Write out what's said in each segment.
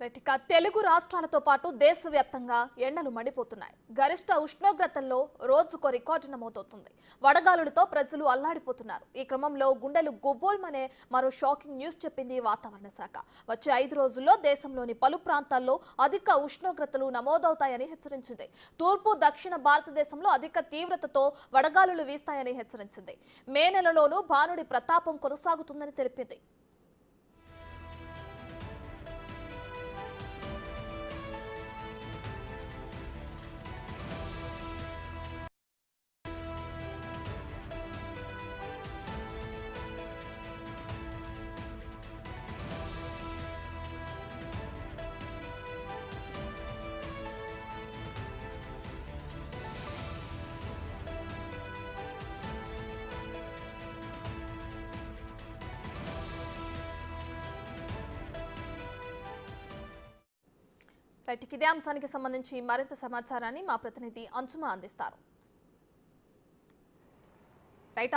ఇక తెలుగు రాష్ట్రాలతో పాటు దేశవ్యాప్తంగా ఎండలు మండిపోతున్నాయి. గరిష్ట ఉష్ణోగ్రతల్లో రోజుకో రికార్డు నమోదవుతుంది. వడగాలులతో ప్రజలు అల్లాడిపోతున్నారు. ఈ క్రమంలో గుండెలు గుబోల్మనే మరో షాకింగ్ న్యూస్ చెప్పింది వాతావరణ శాఖ. వచ్చే 5 రోజుల్లో దేశంలోని పలు ప్రాంతాల్లో అధిక ఉష్ణోగ్రతలు నమోదవుతాయని హెచ్చరించింది. తూర్పు దక్షిణ భారతదేశంలో అధిక తీవ్రతతో వడగాలులు వీస్తాయని హెచ్చరించింది. మే నెలలోనూ భానుడి ప్రతాపం కొనసాగుతుందని తెలిపింది. ఇదే అంశానికి సంబంధించి మరింత సమాచారాన్ని మా ప్రతినిధి అంజుమ అందిస్తారు.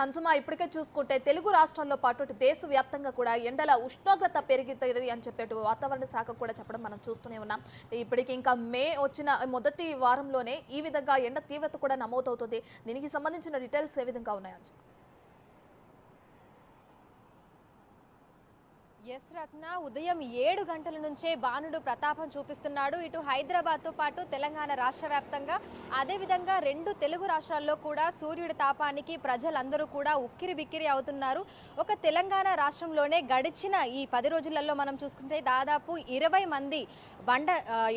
అంజుమ, ఇప్పటికే చూసుకుంటే తెలుగు రాష్ట్రాల్లో పాటు దేశవ్యాప్తంగా కూడా ఎండల ఉష్ణోగ్రత పెరుగుతుంది అని చెప్పేటు వాతావరణ శాఖ కూడా చెప్పడం మనం చూస్తూనే ఉన్నాం. ఇప్పటికి ఇంకా మే వచ్చిన మొదటి వారంలోనే ఈ విధంగా ఎండ తీవ్రత కూడా నమోదవుతుంది. దీనికి సంబంధించిన డీటెయిల్స్ ఏ విధంగా ఉన్నాయి అంజుమ? ఎస్ రత్న, ఉదయం 7 గంటల నుంచే బాణుడు ప్రతాపం చూపిస్తున్నాడు. ఇటు హైదరాబాద్తో పాటు తెలంగాణ రాష్ట్ర వ్యాప్తంగా, అదేవిధంగా 2 తెలుగు రాష్ట్రాల్లో కూడా సూర్యుడి తాపానికి ప్రజలందరూ కూడా ఉక్కిరి బిక్కిరి అవుతున్నారు. ఒక తెలంగాణ రాష్ట్రంలోనే గడిచిన ఈ 10 రోజులలో మనం చూసుకుంటే దాదాపు 20 మంది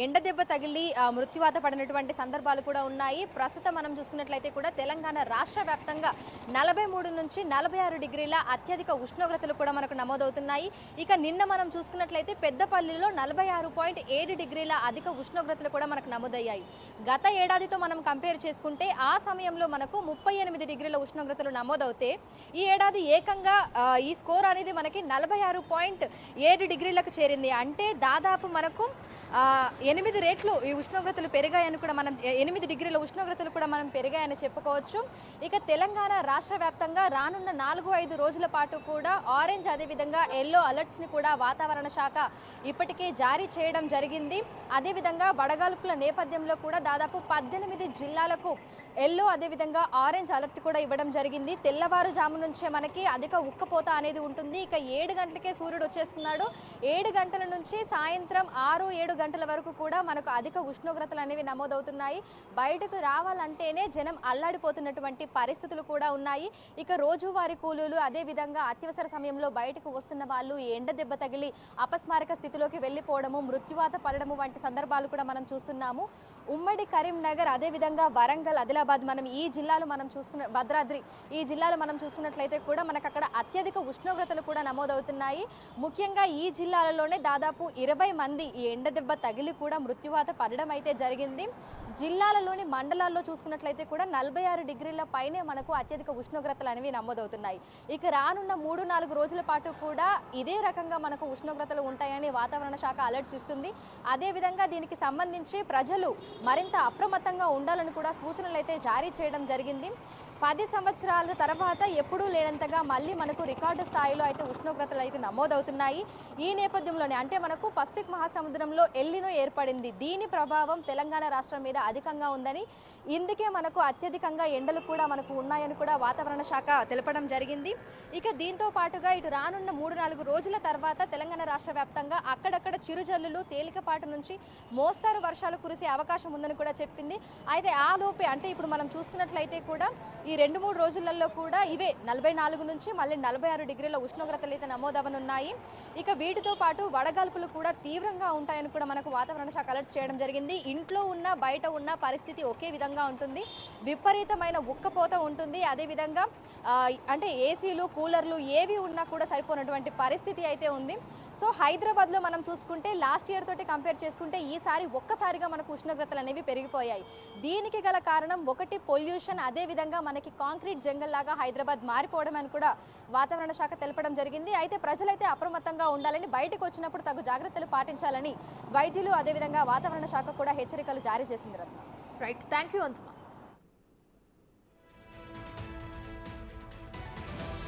ఎండ దెబ్బ తగిలి మృత్యువాత పడినటువంటి సందర్భాలు కూడా ఉన్నాయి. ప్రస్తుతం మనం చూసుకున్నట్లయితే కూడా తెలంగాణ రాష్ట్ర వ్యాప్తంగా 43 నుంచి 46 డిగ్రీల అత్యధిక ఉష్ణోగ్రతలు కూడా మనకు నమోదవుతున్నాయి. ఇక నిన్న మనం చూసుకున్నట్లయితే పెద్దపల్లిలో 46.7 డిగ్రీల అధిక ఉష్ణోగ్రతలు కూడా మనకు నమోదయ్యాయి. గత ఏడాదితో మనం కంపేర్ చేసుకుంటే ఆ సమయంలో మనకు 38 డిగ్రీల ఉష్ణోగ్రతలు నమోదవుతే ఈ ఏడాది ఏకంగా ఈ స్కోర్ అనేది మనకి 46.7 డిగ్రీలకు చేరింది. అంటే దాదాపు మనకు 8 రెట్లు ఈ ఉష్ణోగ్రతలు పెరిగాయని కూడా మనం 8 డిగ్రీల ఉష్ణోగ్రతలు కూడా మనం పెరిగాయని చెప్పుకోవచ్చు. ఇక తెలంగాణ రాష్ట్ర వ్యాప్తంగా రానున్న 4-5 రోజుల పాటు కూడా ఆరెంజ్ అదేవిధంగా ఎల్లో అలర్ట్స్ ని కూడా వాతావరణ శాఖ ఇప్పటికే జారీ చేయడం జరిగింది. అదేవిధంగా వడగాల్పుల నేపథ్యంలో కూడా దాదాపు 18 జిల్లాలకు ఎల్లో అదేవిధంగా ఆరెంజ్ అలర్ట్ కూడా ఇవ్వడం జరిగింది. తెల్లవారుజాము నుంచే మనకి అధిక ఉక్కపోత అనేది ఉంటుంది. ఇక 7 గంటలకే సూర్యుడు వచ్చేస్తున్నాడు. 7 గంటల నుంచి సాయంత్రం 6-7 గంటల వరకు కూడా మనకు అధిక ఉష్ణోగ్రతలు అనేవి నమోదవుతున్నాయి. బయటకు రావాలంటేనే జనం అల్లాడిపోతున్నటువంటి పరిస్థితులు కూడా ఉన్నాయి. ఇక రోజువారీ కూలీలు అదేవిధంగా అత్యవసర సమయంలో బయటకు వస్తున్న వాళ్ళు ఎండ దెబ్బ తగిలి అపస్మారక స్థితిలోకి వెళ్ళిపోవడము, మృత్యువాత పడడము వంటి సందర్భాలు కూడా మనం చూస్తున్నాము. ఉమ్మడి కరీంనగర్ అదేవిధంగా వరంగల్, ఆదిలాబాద్ మనం ఈ జిల్లాలో మనం భద్రాద్రి ఈ జిల్లాలో మనం చూసుకున్నట్లయితే కూడా మనకు అక్కడ అత్యధిక ఉష్ణోగ్రతలు కూడా నమోదవుతున్నాయి. ముఖ్యంగా ఈ జిల్లాలలోనే దాదాపు 20 మంది ఈ ఎండ దెబ్బ తగిలి కూడా మృత్యువాత పడడం అయితే జరిగింది. జిల్లాలలోని మండలాల్లో చూసుకున్నట్లయితే కూడా 46 డిగ్రీల పైనే మనకు అత్యధిక ఉష్ణోగ్రతలు అనేవి నమోదవుతున్నాయి. ఇక రానున్న 3-4 రోజుల పాటు కూడా ఇదే రకంగా మనకు ఉష్ణోగ్రతలు ఉంటాయని వాతావరణ శాఖ అలర్ట్స్ ఇస్తుంది. అదేవిధంగా దీనికి సంబంధించి ప్రజలు మరింత అప్రమత్తంగా ఉండాలని కూడా సూచనలు అయితే జారీ చేయడం జరిగింది. 10 సంవత్సరాల తర్వాత ఎప్పుడూ లేనంతగా మళ్ళీ మనకు రికార్డు స్థాయిలో అయితే ఉష్ణోగ్రతలు అయితే నమోదవుతున్నాయి. ఈ నేపథ్యంలోనే అంటే మనకు పసిఫిక్ మహాసముద్రంలో ఎల్నినో ఏర్పడింది. దీని ప్రభావం తెలంగాణ రాష్ట్రం మీద అధికంగా ఉందని, ఇందుకే మనకు అత్యధికంగా ఎండలు కూడా మనకు ఉన్నాయని కూడా వాతావరణ శాఖ తెలపడం జరిగింది. ఇక దీంతో పాటుగా ఇటు రానున్న 3-4 రోజుల తర్వాత తెలంగాణ రాష్ట్ర వ్యాప్తంగా అక్కడక్కడ చిరుజల్లులు, తేలికపాటు నుంచి మోస్తారు వర్షాలు కురిసే అవకాశం ఉందని కూడా చెప్పింది. అయితే ఆ లోపే అంటే ఇప్పుడు మనం చూసుకున్నట్లయితే కూడా ఈ 2-3 రోజులలో కూడా ఇవే 44 నుంచి మళ్ళీ 46 డిగ్రీల ఉష్ణోగ్రతలు అయితే నమోదవనున్నాయి. ఇక వీటితో పాటు వడగాల్పులు కూడా తీవ్రంగా ఉంటాయని కూడా మనకు వాతావరణ శాఖ అలర్ట్స్ చేయడం జరిగింది. ఇంట్లో ఉన్న బయట ఉన్న పరిస్థితి ఒకే విధంగా ఉంటుంది. విపరీతమైన ఉక్కపోత ఉంటుంది. అదేవిధంగా అంటే ఏసీలు, కూలర్లు ఏవి ఉన్నా కూడా సరిపోయినటువంటి పరిస్థితి అయితే ఉంది. సో హైదరాబాద్లో మనం చూసుకుంటే లాస్ట్ ఇయర్ తోటి కంపేర్ చేసుకుంటే ఈసారి ఒక్కసారిగా మనకు ఉష్ణోగ్రతలు అనేవి పెరిగిపోయాయి. దీనికి గల కారణం ఒకటి పొల్యూషన్, అదేవిధంగా మనకి కాంక్రీట్ జంగల్ లాగా హైదరాబాద్ మారిపోవడం అని కూడా వాతావరణ శాఖ తెలపడం జరిగింది. అయితే ప్రజలైతే అప్రమత్తంగా ఉండాలని, బయటకు వచ్చినప్పుడు తగు జాగ్రత్తలు పాటించాలని వైద్యులు అదేవిధంగా వాతావరణ శాఖ కూడా హెచ్చరికలు జారీ చేసింది. Right, thank you అంజుమ.